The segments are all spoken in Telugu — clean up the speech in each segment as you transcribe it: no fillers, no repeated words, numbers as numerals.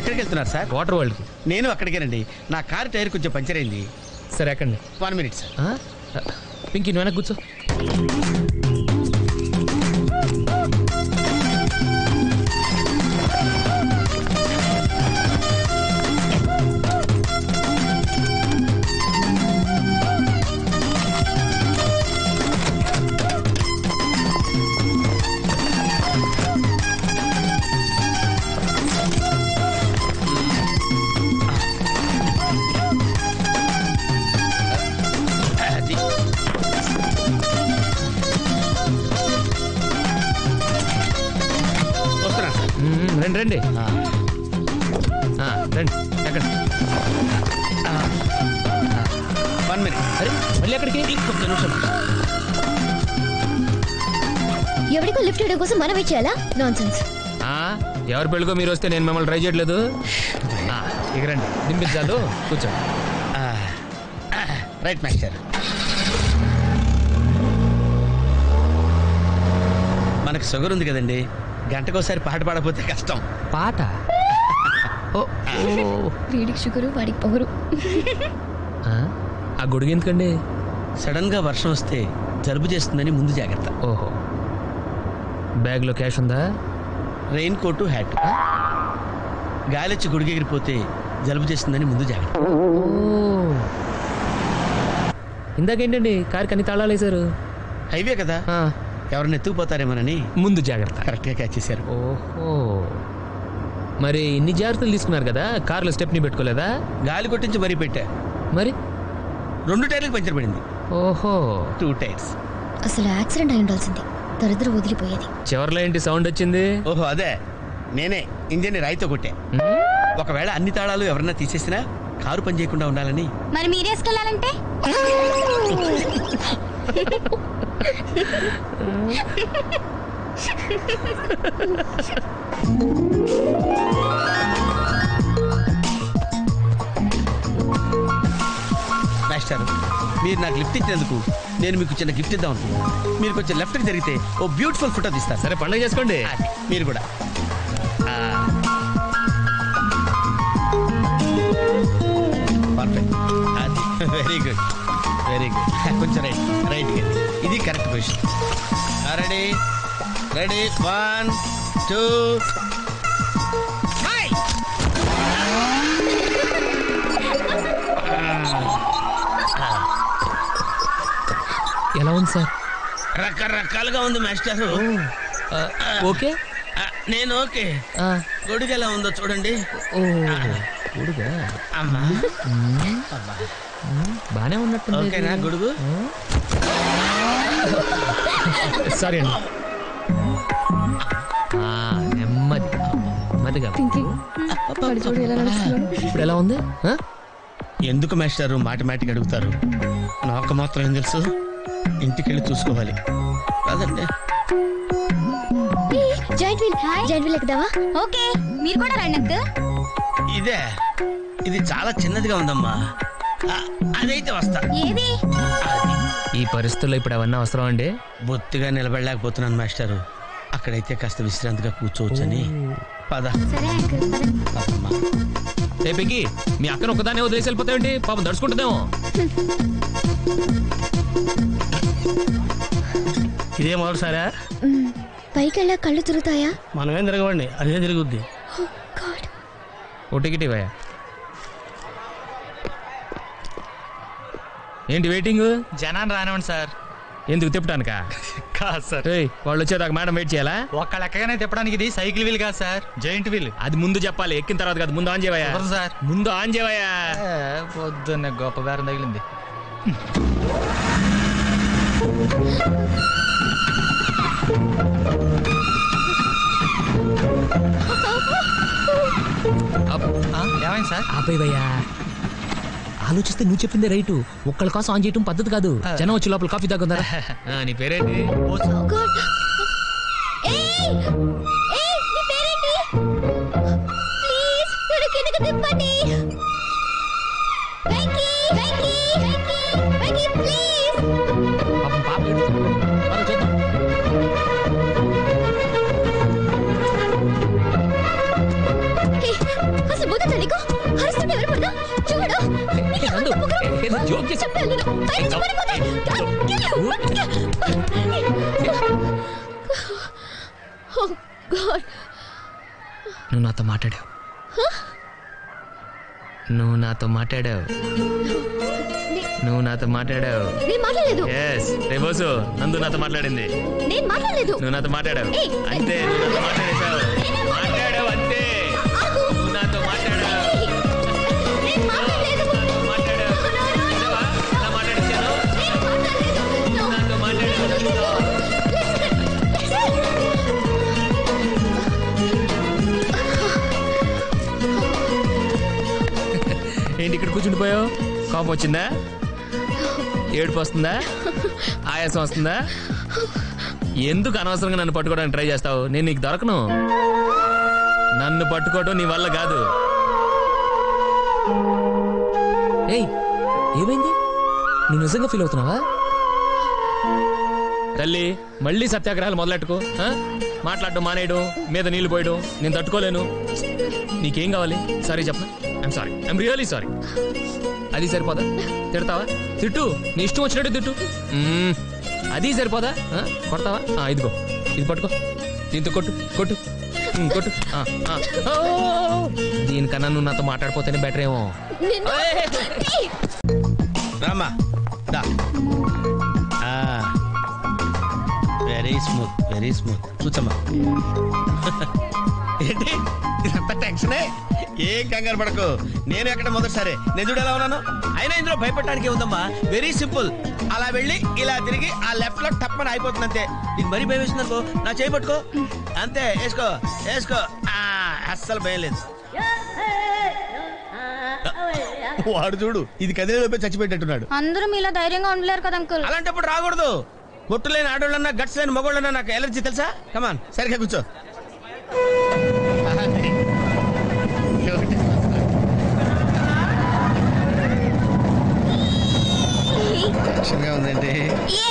ఎక్కడికి వెళ్తున్నారు సార్? వాటర్ వరల్డ్ కి. నేను అక్కడికేనండి. నా కారు టైర్ కొంచెం పంచర్ అయింది. సరే ఎక్కండి. 1 minute సార్. పింకీ నువ్వు వెనక్కి కూర్చో. రండి రండి రండి. ఎక్కడ? 1 minute. అరే మళ్ళీ ఎక్కడికి? ఇంకొక నిమిషం. ఎవరికో లిఫ్ట్ ఇవ్వడం కోసం మనం ఇచ్చేయాలా? నాన్సెన్స్. ఎవరి పెళ్ళికో మీరు వస్తే నేను మిమ్మల్ని ట్రై చేయట్లేదు. ఇక రండి, దింపించాలు, కూర్చో. Right master. మనకు షుగర్ ఉంది కదండి, గంటకోసారి పాట పాడకపోతే కష్టం. పాట? వీడికి షుగరు, వాడికి పొగరు. ఆ గొడుగు ఎందుకండి? సడన్ గా వర్షం వస్తే జలుబు చేస్తుందని ముందు జాగ్రత్త. ఓహో, బ్యాగ్ లో క్యాష్ ఉందా? Rain coat, hat. గాలిచ్చి గుడిగెగిరిపోతే జలుబు చేస్తుందని ముందు జాగ్రత్త. ఇందాకేంటండి కారుకి అన్ని తాళాలు వేశారు? హైవే కదా, ఎవరిని ఎత్తుకుపోతారేమోనని ముందు జాగ్రత్త. కరెక్ట్ గా క్యాచ్ చేశారు. ఓహో, మరి ఇన్ని జాగ్రత్తలు తీసుకున్నారు కదా, కారులో స్టెప్ని పెట్టుకోలేదా? గాలి కొట్టించి మరీ పెట్టా. మరి 2 టైర్లకు పంచర్ పడింది. ఓహో, 2 టైర్స్. అసలు యాక్సిడెంట్ అయి ఉండాల్సింది, దరిద్రం వదిలిపోయేది. చివర్లో ఏంటి సౌండ్ వచ్చింది? ఓహో అదే, నేనే ఇంజన్ రాయితో కొట్టా. ఒకవేళ అన్ని తాళాలు ఎవరన్నా తీసేసినా కారు పని చేయకుండా ఉండాలని. మరి మీరేసుకెళ్ళాలంటే మాస్టర్, మీరు నాకు లిఫ్ట్ ఇచ్చినందుకు నేను మీకు చిన్న గిఫ్ట్ ఇద్దాం అనుకున్నాను. మీరు కొంచెం లెఫ్ట్కి జరిగితే ఓ బ్యూటిఫుల్ ఫోటో తీస్తారు. సరే పండుగ చేసుకోండి. మీరు కూడా. పర్ఫెక్ట్, అది వెరీ గుడ్, వెరీ గుడ్. కొంచెం రైట్ ఇది కరెక్ట్ పొజిషన్. Ready ready, 1 2. ఎలా ఉంది సార్? రకరకాలుగా ఉంది మాస్టర్. ఓకే, నేను ఓకే. గొడుగు ఎలా ఉందో చూడండి. గొడుగా? అమ్మా బానే ఉన్నట్టు. ఓకేనా గొడుగు? సారీ అండి. నెమ్మది నెమ్మదిగా. ఇప్పుడు ఎలా ఉంది? ఎందుకు మాస్టారు మాటిమాటికి అడుగుతారు? నాకు మాత్రం ఏం తెలుసు, ఇంటికి వెళ్ళి చూసుకోవాలి కాదండి. Joint wheel ఎక్కుదావా? ఓకే, మీరు కూడా రండి. ఇదే, ఇది చాలా చిన్నదిగా ఉందమ్మా. అదైతే వస్తా. ఏది? ఈ పరిస్థితుల్లో ఇప్పుడు అవన్నీ అవసరం అండి? బొత్తిగా నిలబడలేకపోతున్నాను మాస్టారు. అక్కడైతే కాస్త విశ్రాంతిగా కూర్చోవచ్చని. పద. ఏ పింకీ, మీ అక్కను ఒక్కదానే వదిలేసి వెళ్ళిపోతావేంటి? పాపం దడుచుకుంటుందేమో. ఇదే మొదటిసారా? పైకి వెళ్ళా కళ్ళు తిరుగుతాయా? మనమేం తిరగవండి, అదే తిరుగుద్ది. ఓ టికెట్ ఇవ్వయా. ఏంటి వెయిటింగ్? జనాన్ని రానివ్వండి సార్. ఎందుకు తిప్పటానికా? కాదు సార్, వాళ్ళు వచ్చేదాకా మేడం వెయిట్ చేయాలా? ఒక్క లెక్కగానే తిప్పడానికి ఇది సైకిల్ వీల్ కాదు సార్, జాయింట్ వీల్. అది ముందు చెప్పాలి, ఎక్కిన తర్వాత కాదు. ముందు ఆన్ చేయవయ్యా సార్, ముందు ఆన్ చేయవయ్యా. పొద్దున్నే గొప్ప బేరం తగిలింది. ఏమైంది సార్? ఆపేవయ్యా. ఆలోచిస్తే నువ్వు చెప్పింది రైటు. ఒక్కళ్ళ కోసం ఆన్ చేయటం పద్ధతి కాదు. జనం వచ్చి లోపల కాఫీ తాగుందా? నీ పేరేంటి? అసలు నువ్వు నాతో మాట్లాడావు. నువ్వు నాతో మాట్లాడావు. నువ్వు నాతో మాట్లాడావు. నేను మాట్లాడలేదు. ఎస్ రేబోసు నందు నాతో మాట్లాడింది. నేను మాట్లాడలేదు. నువ్వు నాతో మాట్లాడావు. ఏయ్, అంతే నువ్వు నాతో మాట్లాడేశావు. మాట్లాడావు అంతే. నువ్వు నాతో మాట్లాడావు. నేను మాట్లాడలేదు. నాతో మాట్లాడావు. విన్నావా? ఎలా మాట్లాడించాను? నువ్వు నాతో మాట్లాడావు. ఏంటి ఇక్కడ కూర్చుండిపోయావు? కోపం వచ్చిందా? ఏడుపు వస్తుందా? ఆయాసం వస్తుందా? ఎందుకు అనవసరంగా నన్ను పట్టుకోవడానికి ట్రై చేస్తావు? నేను నీకు దొరకను. నన్ను పట్టుకోవడం నీ వల్ల కాదు. ఏయ్ ఏమైంది? నువ్వు నిజంగా ఫీల్ అవుతున్నావా? తల్లి మళ్ళీ సత్యాగ్రహాలు మొదలెట్టుకో. మాట్లాడడం మానేయడం, మీద నీళ్లు పోయడం నేను తట్టుకోలేను. నీకేం కావాలి? సారీ చెప్పనా? I'm sorry, I'm really sorry. అది సరిపోదా? తిడతావా? తిట్టు, నీ ఇష్టం వచ్చినట్టు తిట్టు. అది సరిపోదా? కొడతావా? ఇదిగో ఇది పట్టుకో, దీంతో కొట్టు కొట్టు కొట్టు. దీనికన్నా నువ్వు నాతో మాట్లాడిపోతేనే బెటర్ ఏమో. Rama very smooth, very smooth. కూర్చోమ్మా. ఏంటి ఇదంతా టెన్షనే? ఏం కంగారు పడకు, నేను ఎక్కడ మొదటిసారి నేను చూడు ఎలా ఉన్నాను. అయినా ఇందులో భయపడటానికి ఉందమ్మా. Very simple. అలా వెళ్ళి ఇలా తిరిగి ఆ లెఫ్ట్ లో టప్పని అయిపోతుంది అంతే. నీకు మరీ భయం వేసింది అనుకో, నా చేయి పట్టుకో అంతే. వేసుకో వేసుకో. అస్సలు భయం లేదు. వాడు చూడు, ఇది కదిలేలోపే చచ్చిపెట్టేట్టున్నాడు. అందరూ మీలా ధైర్యంగా ఉండలేరు కదా అంకుల్. అలాంటప్పుడు రాకూడదు. పొట్టు లేని ఆడోళ్ళన్నా, గట్స్ లేని మగోళ్ళన్నా నాకు ఎలర్జీ తెలుసా. కమాన్ సరిగ్గా కూర్చో. టెన్షన్గా ఉందండి. అయ్యో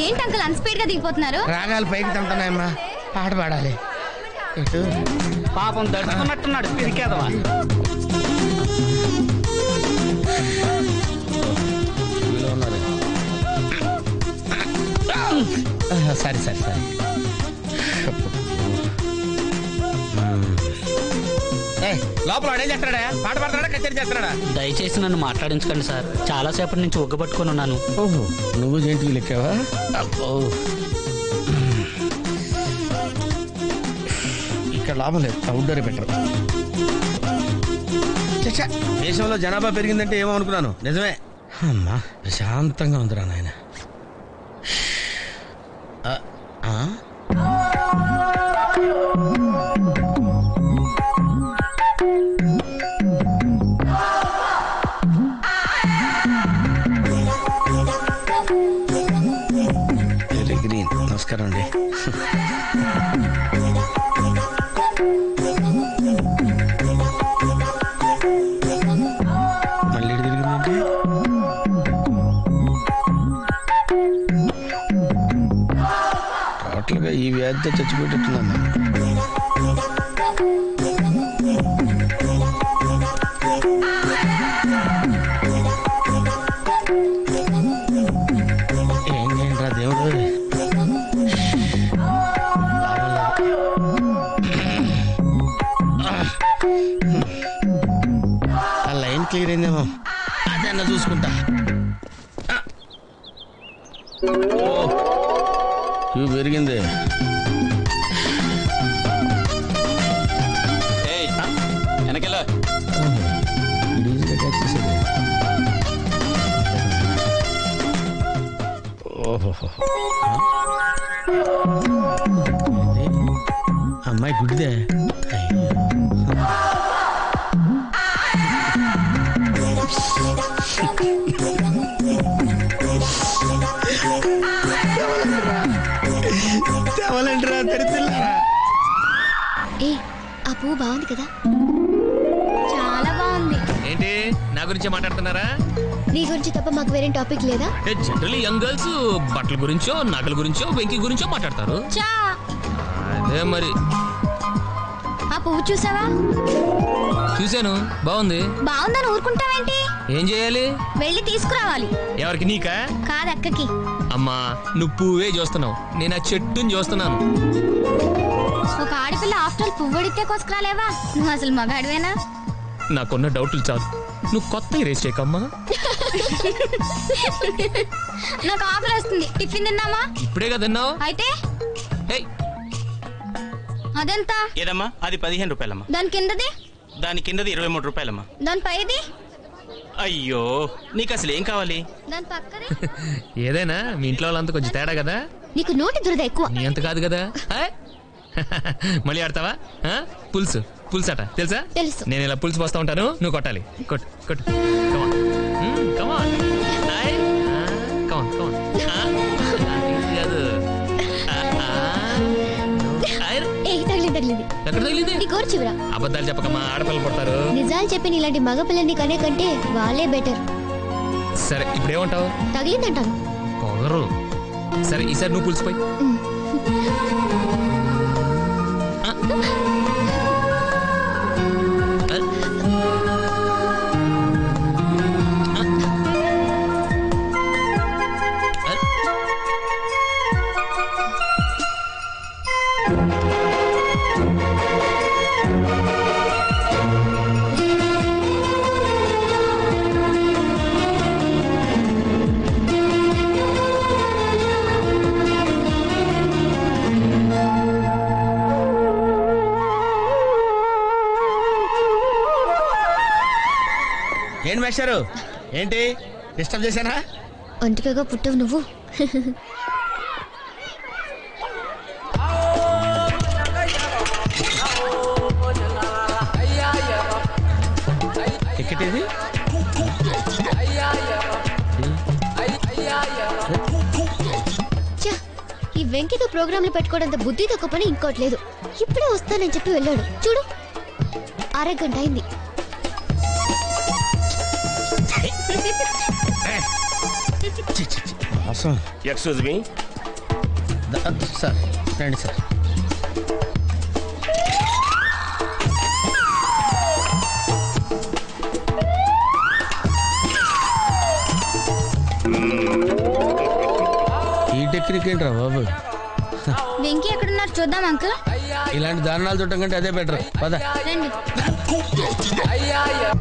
ఏంటి అంకుల్ అన్స్పీడ్ గా దిగిపోతున్నారు? రాగాలు పైకి తంటున్నాయమ్మా, పాట పాడాలి. పాపం దడుచుకున్నట్టున్నాడు పిరికేదవా. సరే సరే సరే. లోపల వాడేం చేస్తాడా? పాట పాడుతున్నాడా, కచేరీ చేస్తున్నాడా? దయచేసి నన్ను మాట్లాడించకండి సార్, చాలా సేపటి నుంచి ఒగ్గబట్టుకొని ఉన్నాను. ఓహో, నువ్వు జెంటివి లెక్కావా? అబ్బో, ఇక్కడ లాభం లేదు, అవుట్డోరే బెటర్. దేశంలో జనాభా పెరిగిందంటే ఏమో అనుకున్నాను, నిజమే. అమ్మా ప్రశాంతంగా ఉందిరా నాయన. గ్రీన్. నమస్కారం అండి. మళ్ళీ తిరిగిందండి. టోటల్గా ఈ వ్యాధితో చచ్చిపోయేటట్టున్నాను. ఏం చేయండిరా దేవుడు. ఆ లైన్ క్లియర్ అయిందేమో, అదన్నా చూసుకుంటా. క్యూ పెరిగింది. వెనకెలా అమ్మాయి గుడిదే. తెవలంటరా తెరిచిల్లారా. ఏ ఆ పువ్వు బాగుంది కదా? చాలా బాగుంది. ఏంటి నా గురించే మాట్లాడుతున్నారా? నీ గురించి తప్ప మాకు వేరే టాపిక్ లేదా? జనరల్లీ యంగ్ గర్ల్స్ బట్టల గురించో నగల గురించో వెంకి గురించో మాట్లాడతారు. చా అదే మరి. ఆ పువ్వు చూసావా? చూశాను, బాగుంది. బాగుందని ఊరుకుంటావేంటి? ఏం చేయాలి? వెళ్ళి తీసుకురావాలి. ఎవరికి? నీకా? కాదు, అక్కకి. అమ్మా నువ్వు పువ్వే చూస్తున్నావు, నేను ఆ చెట్టుని చూస్తున్నాను. ఒక ఆడపిల్ల ఆఫ్టర్ ఆల్ పువ్వు అడిగితే కోసుకురాలేవా? నువ్వు అసలు మగాడివేనా? నాకున్న డౌట్లు చాలు, నువ్వు కొత్త రేస్ చేయకమ్మా. నాకు ఆకలి వస్తుంది. టిఫిన్ తిన్నామా? ఇప్పుడే కదా తిన్నావు. అయితే ఏయ్, అదెంత? ఏదమ్మా? అది 15 రూపాయలమ్మా. దాని కిందది? దాని కిందది 23 రూపాయలమ్మా. దాని పైది? అయ్యో, నీకు అసలు ఏం కావాలి? దాని పక్కది? ఏదైనా మీ ఇంట్లో వాళ్ళంతా కొంచెం తేడా కదా. నీకు నోటి దురద ఎక్కువ. నీ అంత కాదు కదా. హాయ్. మళ్ళీ ఆడతావా? పులుసు పులుసు అట తెలుసా? తెలుసు. నేను ఇలా పులుసు పోస్తా ఉంటాను, నువ్వు కొట్టాలి. కొట్టు కొట్టు. కమాన్ కమాన్. హాయ్. కమాన్ కమాన్. ఏ తగిలింది. ఎక్కడ తగిలింది? నీ కోరు చివరా. అబద్ధాలు చెప్పకమ్మా, ఆడపిల్లలు పడతారు. నిజాలు చెప్పి నీలాంటి మగపిల్లని కనే కంటే వాళ్ళే బెటర్. సరే ఇప్పుడు ఏమంటావు? తగిలిందంటాను. పొగరు. సరే ఈసారి నువ్వు పులిసిపోయి. ఏంటి మేస్టారు, ఏంటి డిస్టర్బ్ చేశానా? ఒంటికగా పుట్టవు నువ్వు. టికెట్ ఇది? ఈ వెంకితో ప్రోగ్రాంలు పెట్టుకోవడంత బుద్ధి తక్కువ పని ఇంకోట్లేదు. ఇప్పుడే వస్తానని చెప్పి వెళ్ళాడు చూడు. అరగంట అయింది. ఎక్స్క్యూజ్ మీ సార్, రండి సార్. ఈ టెక్నిక్ ఏంట్రా బాబు? వెంకీ ఎక్కడున్నారు చూద్దాం అంకుల్. ఇలాంటి దారుణాలు చూడటం కంటే అదే బెటర్. పద. రండి.